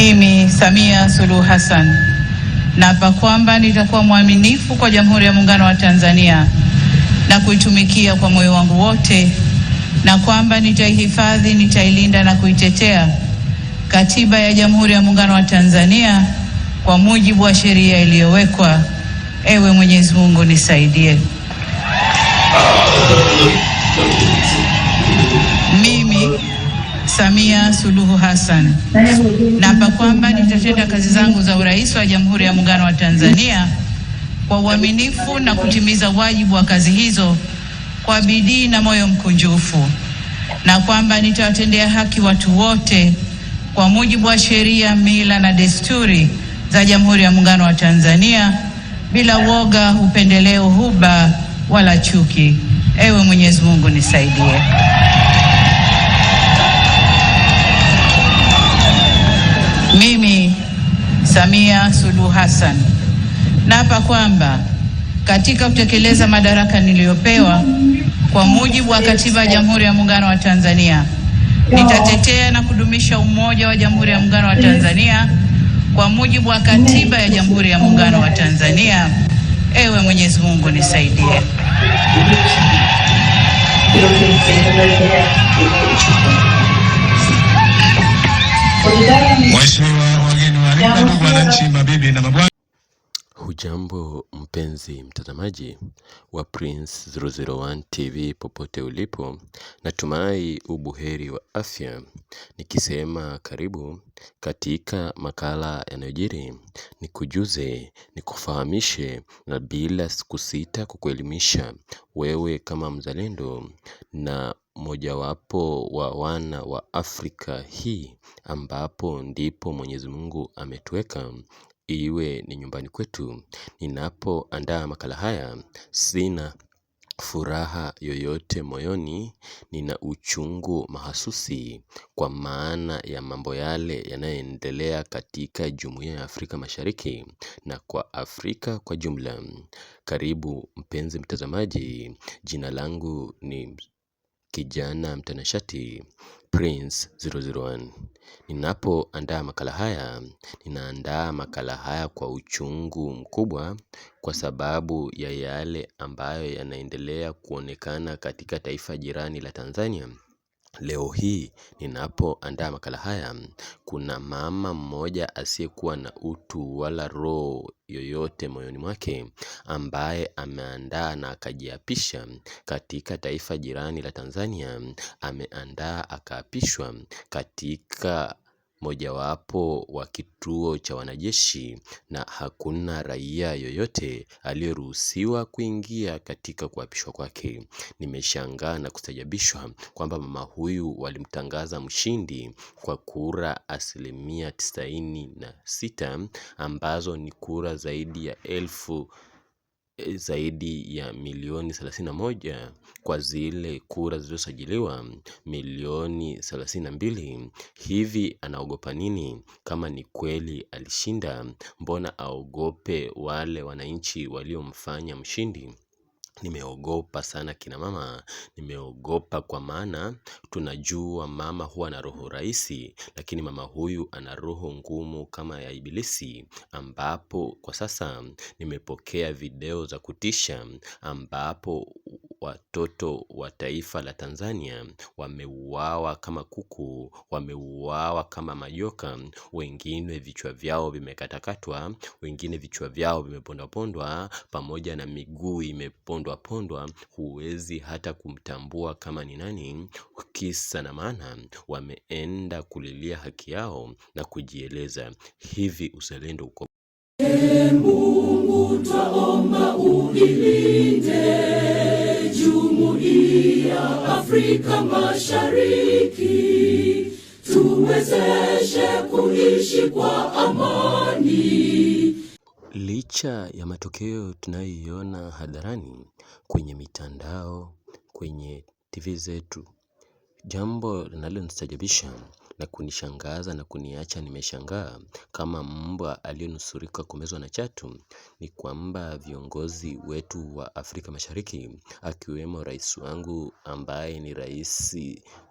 Mimi Samia Suluhu Hassan naapa kwamba nitakuwa mwaminifu kwa Jamhuri ya Muungano wa Tanzania na kuitumikia kwa moyo wangu wote, na kwamba nitaihifadhi, nitailinda na kuitetea Katiba ya Jamhuri ya Muungano wa Tanzania kwa mujibu wa sheria iliyowekwa. Ewe Mwenyezi Mungu nisaidie. Mimi Samia Suluhu Hassan naapa kwamba nitatenda kazi zangu za urais wa Jamhuri ya Muungano wa Tanzania kwa uaminifu na kutimiza wajibu wa kazi hizo kwa bidii na moyo mkunjufu, na kwamba nitawatendea haki watu wote kwa mujibu wa sheria, mila na desturi za Jamhuri ya Muungano wa Tanzania bila woga, upendeleo, huba wala chuki. Ewe Mwenyezi Mungu nisaidie. Mimi Samia Suluhu Hassan naapa kwamba katika kutekeleza madaraka niliyopewa kwa mujibu wa Katiba ya Jamhuri ya Muungano wa Tanzania, nitatetea na kudumisha umoja wa Jamhuri ya Muungano wa Tanzania kwa mujibu wa Katiba ya Jamhuri ya Muungano wa Tanzania. Ewe Mwenyezi Mungu nisaidie. Mheshimiwa wageni waalikwa, ndugu wananchi, mabibi na mabwana. Hujambo mpenzi mtazamaji wa Prince 001 TV popote ulipo, natumai ubuheri wa afya, nikisema karibu katika makala yanayojiri, nikujuze, nikufahamishe na bila kusita kukuelimisha wewe kama mzalendo na mojawapo wa wana wa Afrika hii, ambapo ndipo Mwenyezi Mungu ametuweka iwe ni nyumbani kwetu. Ninapoandaa makala haya sina furaha yoyote moyoni, nina uchungu mahasusi kwa maana ya mambo yale yanayoendelea katika Jumuiya ya Afrika Mashariki na kwa Afrika kwa jumla. Karibu mpenzi mtazamaji, jina langu ni kijana mtanashati Prince 001. Ninapoandaa makala haya, ninaandaa makala haya kwa uchungu mkubwa kwa sababu ya yale ambayo yanaendelea kuonekana katika taifa jirani la Tanzania. Leo hii ninapoandaa makala haya, kuna mama mmoja asiyekuwa na utu wala roho yoyote moyoni mwake, ambaye ameandaa na akajiapisha katika taifa jirani la Tanzania. Ameandaa akaapishwa katika mojawapo wa kituo cha wanajeshi, na hakuna raia yoyote aliyeruhusiwa kuingia katika kuapishwa kwake. Nimeshangaa na kustajabishwa kwamba mama huyu walimtangaza mshindi kwa kura 96, ambazo ni kura zaidi ya milioni 31 kwa zile kura zilizosajiliwa milioni 32. Hivi anaogopa nini? Kama ni kweli alishinda, mbona aogope wale wananchi waliomfanya mshindi? Nimeogopa sana kina mama, nimeogopa kwa maana tunajua mama huwa na roho rahisi, lakini mama huyu ana roho ngumu kama ya ibilisi, ambapo kwa sasa nimepokea video za kutisha ambapo watoto wa taifa la Tanzania wameuawa kama kuku, wameuawa kama majoka, wengine vichwa vyao vimekatakatwa, wengine vichwa vyao vimepondwapondwa, pamoja na miguu imepondwapondwa, huwezi hata kumtambua kama ni nani. Kisa na maana wameenda kulilia haki yao na kujieleza. Hivi uzalendo uko? Mungu twaomba uilinde Jumuiya Afrika Mashariki, tuwezeshe kuishi kwa amani. Licha ya matokeo tunayoiona hadharani kwenye mitandao, kwenye TV zetu, jambo linalonistajabisha na kunishangaza na kuniacha nimeshangaa kama mbwa aliyenusurika kumezwa na chatu ni kwamba viongozi wetu wa Afrika Mashariki, akiwemo rais wangu ambaye ni Rais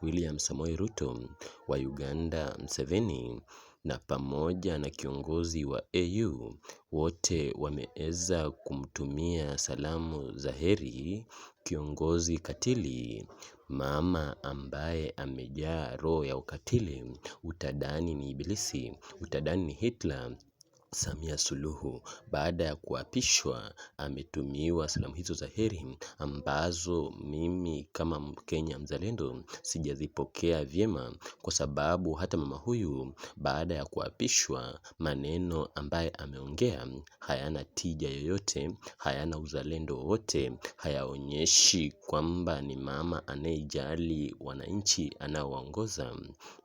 William Samoei Ruto, wa Uganda Museveni, na pamoja na kiongozi wa AU wote wameweza kumtumia salamu za heri kiongozi katili, mama ambaye amejaa roho ya ukatili, utadani ni ibilisi, utadani ni Hitler. Samia Suluhu baada ya kuapishwa ametumiwa salamu hizo za heri ambazo mimi kama Mkenya mzalendo sijazipokea vyema, kwa sababu hata mama huyu baada ya kuapishwa maneno ambaye ameongea hayana tija yoyote, hayana uzalendo wote, hayaonyeshi kwamba ni mama anayejali wananchi anaoongoza.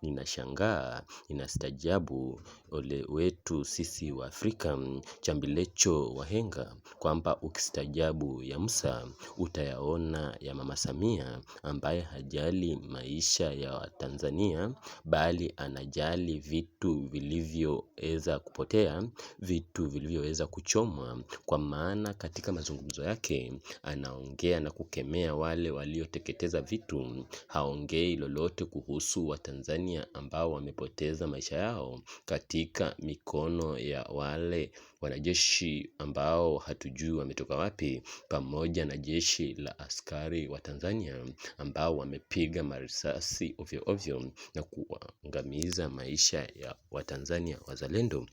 Ninashangaa, ninastajabu ole wetu sisi wa Afrika chambilecho wahenga, kwamba ukistajabu ya Musa utayaona ya mama Samia ambaye hajali maisha ya Tanzania bali anajali vitu vilivyoweza kupotea, vitu vilivyoweza kuchomwa. Kwa maana katika mazungumzo yake anaongea na kukemea wale walioteketeza vitu, haongei lolote kuhusu Watanzania ambao wamepoteza maisha yao katika mikono ya wale wanajeshi ambao hatujui wametoka wapi, pamoja na jeshi la askari wa Tanzania ambao wamepiga marisasi ovyo ovyo na kuangamiza maisha ya Watanzania wazalendo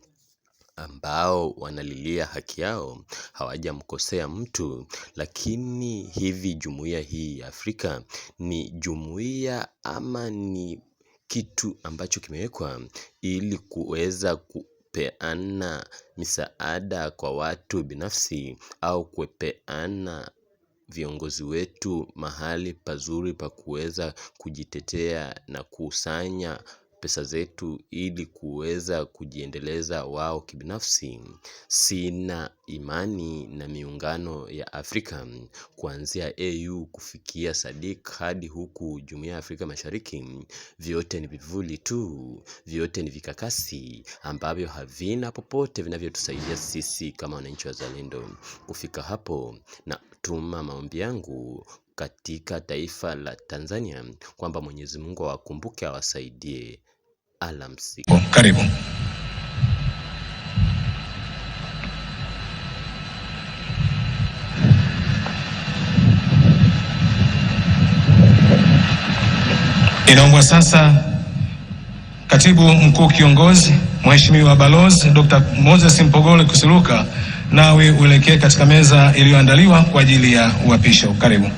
ambao wanalilia haki yao, hawajamkosea mtu. Lakini hivi jumuiya hii ya Afrika ni jumuiya ama ni kitu ambacho kimewekwa ili kuweza kupeana misaada kwa watu binafsi, au kupeana viongozi wetu mahali pazuri pa kuweza kujitetea na kusanya pesa zetu ili kuweza kujiendeleza wao kibinafsi? Sina imani na miungano ya Afrika kuanzia AU kufikia SADC hadi huku Jumuiya ya Afrika Mashariki. Vyote ni vivuli tu, vyote ni vikakasi ambavyo havina popote vinavyotusaidia sisi kama wananchi wazalendo. Kufika hapo na tuma maombi yangu katika taifa la Tanzania kwamba Mwenyezi Mungu awakumbuke, awasaidie. Alamsiki. Karibu. Inaombwa sasa Katibu Mkuu Kiongozi Mheshimiwa Balozi Dr. Moses Mpogole Kusiluka nawe uelekee katika meza iliyoandaliwa kwa ajili ya uapisho. Karibu.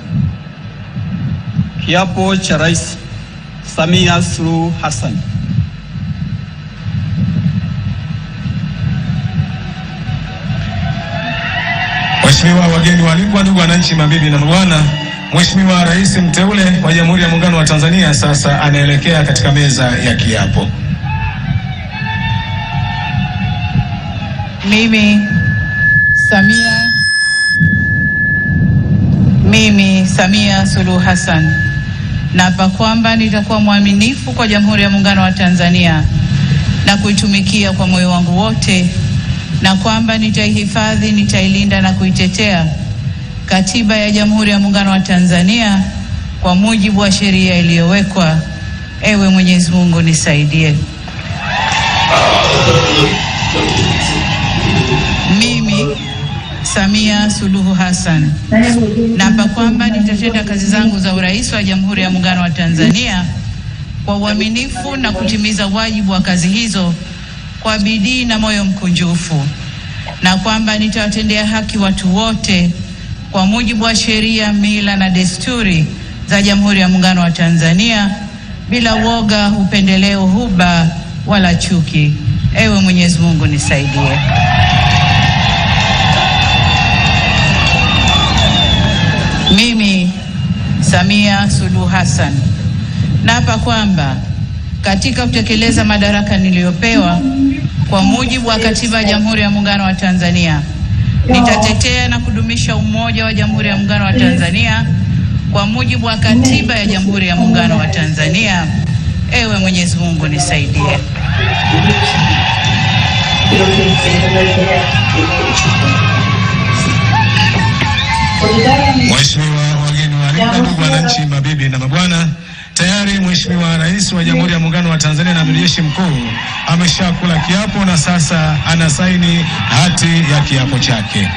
Kiapo cha Rais Samia Suluhu Hassan. Mheshimiwa wageni waalikwa, ndugu wananchi, mabibi na mabwana, Mheshimiwa Rais mteule wa Jamhuri ya Muungano wa Tanzania sasa anaelekea katika meza ya kiapo. Mimi Samia Suluhu Hassan naapa kwamba nitakuwa mwaminifu kwa Jamhuri ya Muungano wa Tanzania na kuitumikia kwa moyo wangu wote, na kwamba nitaihifadhi, nitailinda na kuitetea Katiba ya Jamhuri ya Muungano wa Tanzania kwa mujibu wa sheria iliyowekwa. Ewe Mwenyezi Mungu nisaidie. Mimi Samia Suluhu Hassan naapa kwamba nitatenda kazi zangu za urais wa Jamhuri ya Muungano wa Tanzania kwa uaminifu na kutimiza wajibu wa kazi hizo kwa bidii na moyo mkunjufu, na kwamba nitawatendea haki watu wote kwa mujibu wa sheria, mila na desturi za Jamhuri ya Muungano wa Tanzania bila woga, upendeleo, huba wala chuki. Ewe Mwenyezi Mungu nisaidie. Mimi Samia Suluhu Hassan naapa kwamba katika kutekeleza madaraka niliyopewa kwa mujibu wa Katiba ya Jamhuri ya Muungano wa Tanzania, nitatetea na kudumisha umoja wa Jamhuri ya Muungano wa Tanzania kwa mujibu wa Katiba ya Jamhuri ya Muungano wa Tanzania. Ewe Mwenyezi Mungu nisaidie. Mheshimiwa wageni waalikwa, ndugu wananchi, mabibi na mabwana, Tayari Mheshimiwa Rais wa Jamhuri ya Muungano wa Tanzania na Amiri Jeshi Mkuu ameshakula kiapo na sasa anasaini hati ya kiapo chake.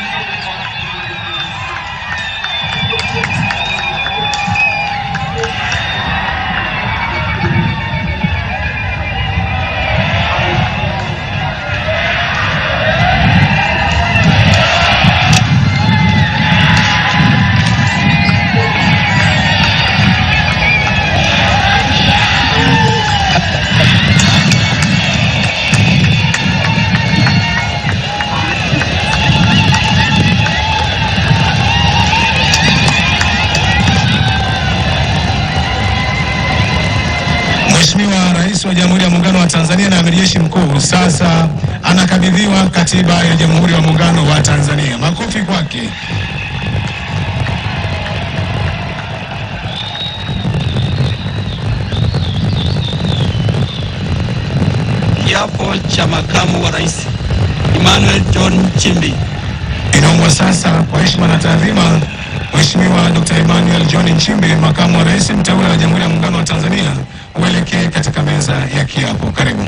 Mheshimiwa Rais wa Jamhuri ya Muungano wa Tanzania na Amiri Jeshi Mkuu sasa anakabidhiwa katiba ya Jamhuri ya Muungano wa Tanzania. Makofi kwake. Kiapo cha makamu wa rais Emmanuel John Nchimbi. Inaombwa sasa kwa heshima na taadhima Mheshimiwa Dr. Emmanuel John Nchimbi, makamu wa rais mteule wa Jamhuri ya Muungano wa Tanzania, uelekee katika meza ya kiapo. Karibu.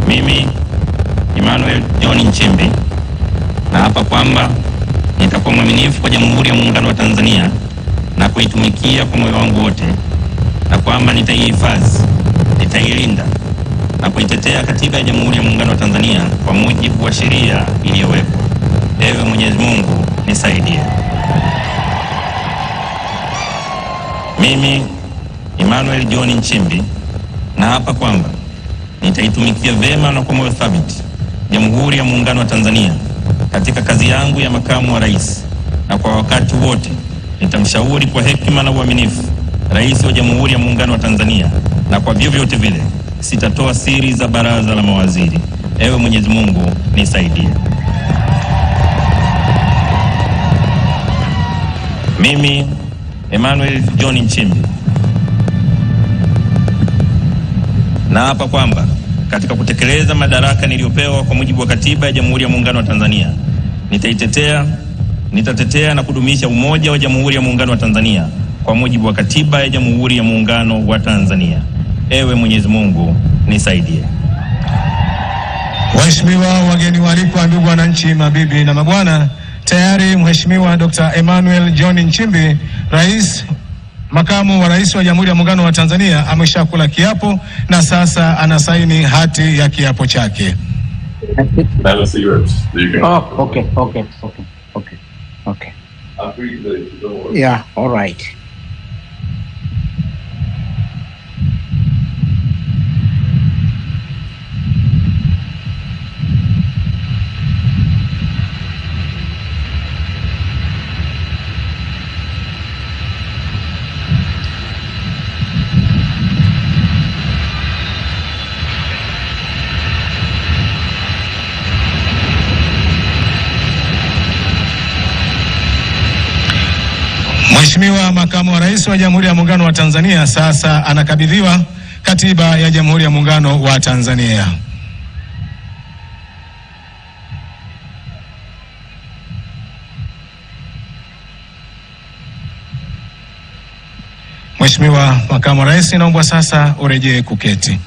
Mimi Emmanuel John Nchimbi naapa kwamba nitakuwa mwaminifu kwa Jamhuri ya Muungano wa Tanzania na kuitumikia kwa moyo wangu wote, na kwamba nitaihifadhi, nitailinda na kuitetea katiba ya Jamhuri ya Muungano wa Tanzania kwa mujibu wa sheria iliyowekwa. Ewe Mwenyezi Mungu nisaidie. Mimi Emmanuel John Nchimbi naapa kwamba nitaitumikia vema na kwa moyo thabiti Jamhuri ya Muungano wa Tanzania katika kazi yangu ya makamu wa rais, na kwa wakati wote nitamshauri kwa hekima na uaminifu Rais wa Jamhuri ya Muungano wa Tanzania, na kwa vyovyote vile sitatoa siri za baraza la mawaziri. Ewe Mwenyezi Mungu nisaidie. Mimi Emmanuel John Nchimbi naapa kwamba katika kutekeleza madaraka niliyopewa kwa mujibu wa katiba ya Jamhuri ya Muungano wa Tanzania, nitatetea na kudumisha umoja wa Jamhuri ya Muungano wa Tanzania kwa mujibu wa katiba ya Jamhuri ya Muungano wa Tanzania. Ewe Mwenyezi Mungu nisaidie. Waheshimiwa wageni waalikwa, ndugu wananchi, mabibi na mabwana, tayari Mheshimiwa Dr. Emmanuel John Nchimbi, makamu wa rais wa Jamhuri ya Muungano wa Tanzania, ameshakula kiapo na sasa anasaini hati ya kiapo chake. That was yours. You can Okay. Yeah, all right. Mheshimiwa makamu wa rais wa Jamhuri ya Muungano wa Tanzania sasa anakabidhiwa katiba ya Jamhuri ya Muungano wa Tanzania. Mheshimiwa makamu wa rais, naomba sasa urejee kuketi.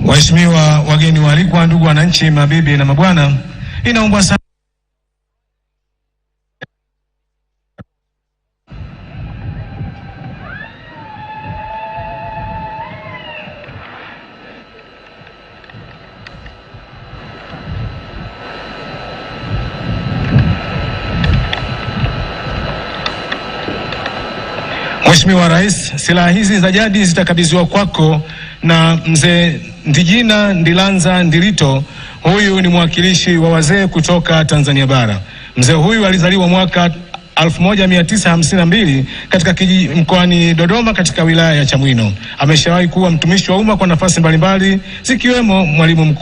Waheshimiwa wageni waalikwa, ndugu wananchi, mabibi na mabwana, inaombwa sasa Mheshimiwa Rais, silaha hizi za jadi zitakabidhiwa kwako na mzee Ndijina Ndilanza Ndilito. Huyu ni mwakilishi wa wazee kutoka Tanzania Bara. Mzee huyu alizaliwa mwaka 1952 katika kijiji mkoani Dodoma katika wilaya ya Chamwino. Ameshawahi kuwa mtumishi wa umma kwa nafasi mbalimbali zikiwemo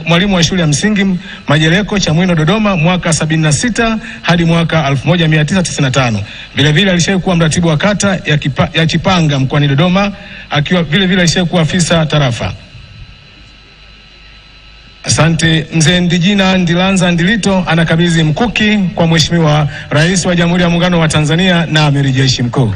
mwalimu wa shule ya msingi Majereko Chamwino Dodoma mwaka 76 hadi mwaka 1995. Vile vile alishawahi kuwa mratibu wa kata ya Chipanga mkoani Dodoma, akiwa vile vile alishawahi kuwa afisa tarafa. Asante. Mzee Ndijina Ndilanza Ndilito anakabidhi mkuki kwa Mheshimiwa Rais wa Jamhuri ya Muungano wa Tanzania na Amiri Jeshi Mkuu.